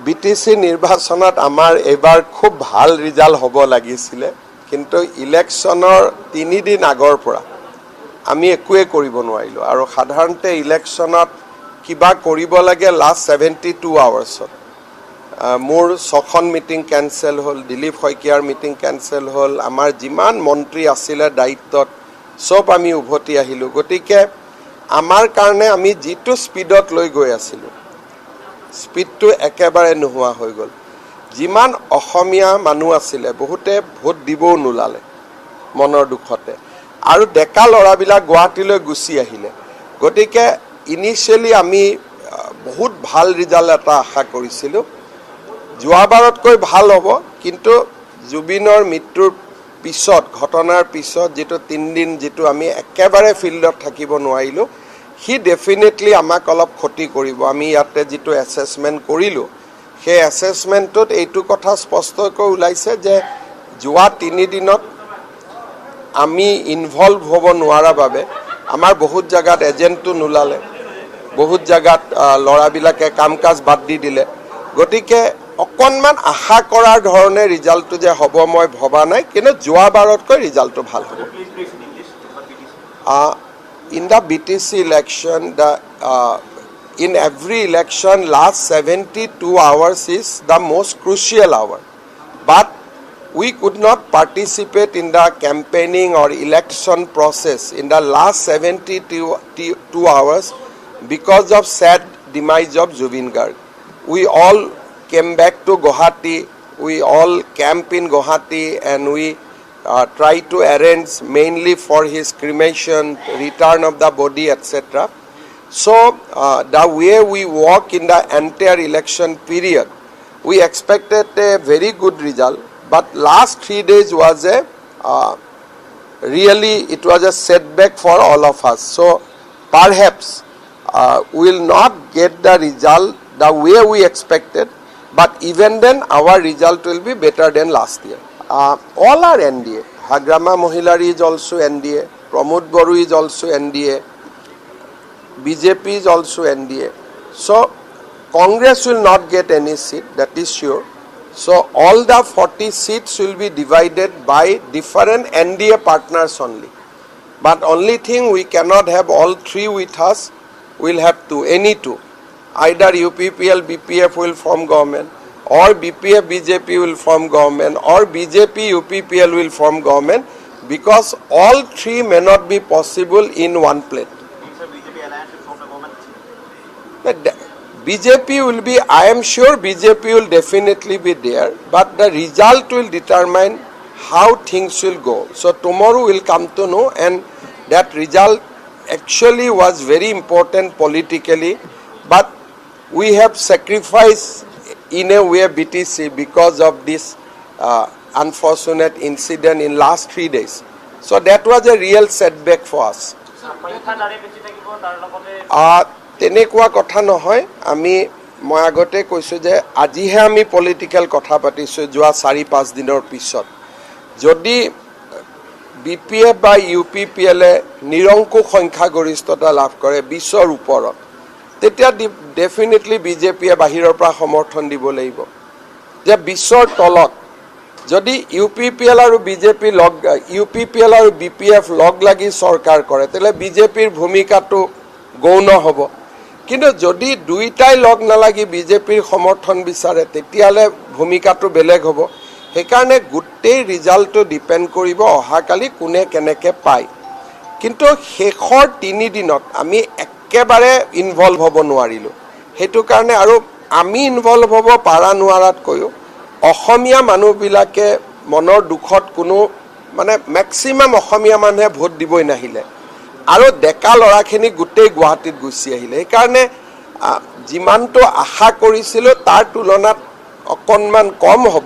BTC নিৰ্বাচনত আমাৰ এবাৰ খুব ভাল ৰিজাল্ট হ'ব লাগিছিলে কিন্তু ইলেকশ্যনৰ 3 দিন আগৰ পৰা আমি একোৱে কৰিব নোৱাৰিলো আৰু সাধাৰণতে ইলেকশ্যনত কিবা কৰিব লাগে লাষ্ট 72 আৱাৰ্ছত মোৰ 6খন মিটিং কেনসেল হ'ল দিলীপ শইকীয়াৰ মিটিং কেনসেল হ'ল আমাৰ যিমান মন্ত্ৰী আছিল দায়িত্বত সব আমি উভতি আহিলো গতিকে আমাৰ কাৰণে আমি যেটো স্পিডত লৈ গৈ আছিলো স্পিডটো একেবাৰে নোহোৱা হৈ গ'ল যিমান অসমীয়া মানুহ আছিল বহুতে ভোট দিবও নোলালে মনৰ দুখতে আৰু ডেকা লৰাবিলাক গুৱাহাটীলৈ গুচি আহিলে গতিকে ইনিশিয়ালি আমি বহুত ভাল ৰিজাল্ট এটা আশা কৰিছিলো যোৱাবাৰতকৈ ভাল হ'ব কিন্তু জুবিনৰ মৃত্যুৰ পিছত ঘটনাৰ পিছত যেটো 3 দিন যেটো আমি একেবাৰে ফিল্ডত থাকিব নোৱাৰিলো হি ডেফিনেটলি আমাক অলপ ক্ষতি কৰিব আমি ইয়াতে যেটো অ্যাসেসমেন্ট কৰিলো সেই অ্যাসেসমেন্টত এইটো কথা স্পষ্টকৈ ওলাইছে যে যোৱা 3 দিনত আমি ইনভলভ হ'ব নোৱাৰা বাবে আমাৰ বহুত জায়গাত এজেন্টটো নোলালে বহুত জায়গাত লৰাবিলাকে কামকাজ বাদ দি দিলে গতিকে অকনমান আশা কৰাৰ ধৰণে ৰিজাল্টটো যে হ'ব মই ভবা নাই কিন্তু যোৱাবাৰতকৈ ৰিজাল্টটো ভাল হ'ব in the BTC election in every election last 72 hours is the most crucial hour but we could not participate in the campaigning or election process in the last 72 hours because of sad demise of Zubin Garg we all came back to Guwahati we all camp in Guwahati and we try to arrange mainly for his cremation return of the body etc so the way we walk in the entire election period we expected a very good result but last 3 days was a really it was a setback for all of us so perhaps we will not get the result the way we expected but even then our result will be better than last year all are NDA Hagrama Mohilari is also NDA Pramod Boru is also NDA BJP is also NDA so Congress will not get any seat that is sure so all the 40 seats will be divided by different NDA partners only but only thing we cannot have all 3 with us we'll have any two either UPPL BPF will form government or BPF BJP will form government or BJP UPPL will form government because all 3 may not be possible in one plate. BJP will be I am sure BJP will definitely be there but the result will determine how things will go so tomorrow we'll come to know and that result actually was very important politically but we have sacrificed in a way BTC because of this unfortunate incident in last 3 days so that was a real setback for us তেনেকুৱা কথা নহয় আমি মই আগতে কৈছো যে আজিহে আমি পলিটিক্যাল কথা পাতিছো যোৱা 4-5 দিনৰ পিছত যদি বিপিএফ বা ইউপিপিএল নিৰংকুশ সংখ্যাগৰিষ্ঠতা লাভ কৰে 20ৰ ওপৰত তেতিয়া ডেফিনেটলি বিজেপিয়ে বাহিৰৰ পৰা সমৰ্থন দিব লাগিব যে 20ৰ তলত যদি ইউপিপিএল আৰু বিজেপি লগ ইউপিপিএল আৰু বিপিএফ লগ লাগি চৰকাৰ কৰে তেলে বিজেপিৰ ভূমিকাটো গৌণ হ'ব কিন্তু যদি দুইটাই লগ নালাগি বিজেপিৰ সমৰ্থন বিচাৰে তেতিয়ালে ভূমিকাটো বেলেগ হ'ব হেকাৰণে গুটেই ৰিজাল্টটো ডিপেন্ড কৰিব অহাকালি কোনে কেনেকে পায় কিন্তু শেষৰ 3 দিনত আমি একেবাৰে ইনভলভ হ'ব নোৱাৰিলো হেতু কাৰণে আৰু আমি ইনভলভ হ'ব পাৰা নোৱাৰাত কয়ো অসমীয়া মানুহবিলাকে মনৰ দুখত কোনো মানে ম্যাক্সিমাম অসমীয়া মানুহে ভোট দিবই নাহিলে আৰু ডেকা লৰাখিনি গুটেই গুৱাহাটীত গুচি আহিলে এই কাৰণে যিমানটো আশা কৰিছিল তাৰ তুলনাত অকনমান কম হ'ব